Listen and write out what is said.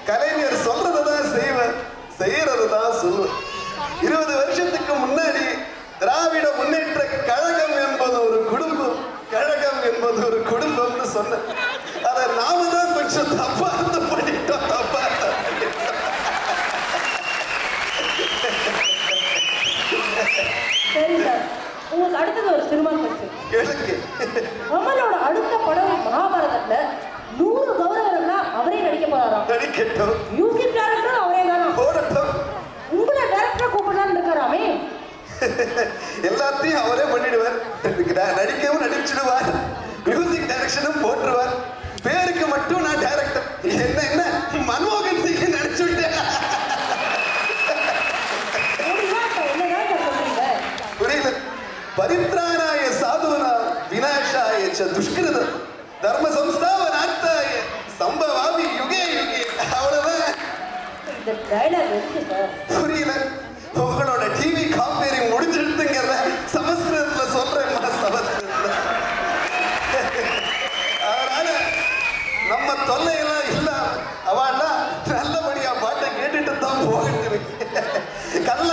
கலைஞர் சொல்றதுதான் செய்வேன், செய்யறதுதான் சொல்லுவேன். 20 வருஷத்துக்கு முன்னாடி திராவிட முன்னேற்ற கழகம் என்பது ஒரு குடும்பம், கழகம் என்பது ஒரு குடும்பம்னு சொன்ன. அதை நாம தான் கொஞ்சம் தப்பா அர்த்தம் பண்ணிட்டோம், தப்பா அர்த்தம். சரி சார், உங்களுக்கு அடுத்தது ஒரு சினிமா கட்சி கேளுங்க. கமலோட அடுத்த படம் மகாபாரதத்துல 100 கௌரவர்களா அவரே நடிக்க போறாராம். நடிக்கட்டும், மியூசிக் டைரக்டரும் அவரே தானா? போடட்டும். உங்களை டைரக்டரா கூப்பிடலான்னு இருக்காராமே. எல்லாத்தையும் அவரே பண்ணிடுவார், நடிக்கவும் நடிச்சிடுவார், மியூசிக் டைரக்ஷனும் போட்டுருவார். பேருக்கு மட்டும் நான் டைரக்டர். என்ன என்ன மன்மோகன் சிங் நடிச்சு விட்டேன். புரியல. பரித்ராணாய சாதுவனா விநாசாய ச துஷ்கிருதம் தர்ம சம்ஸ்தாபனார்த்தாய சம்பவாமி யுகே யுகே. அவ்வளவுதான். இந்த டயலாக் எதுக்கு சார்? புரியல. உங்களோட டிவி காம்பேரிங் முடிஞ்சிருத்துங்கிறத சமஸ்கிருதத்துல சொல்றேன், சமஸ்கிருதத்துல. அதனால நம்ம தொல்லையெல்லாம் இல்லாம அவள்லாம் நல்லபடியா பாட்டை கேட்டுட்டு தான் போயிட்டு கல்ல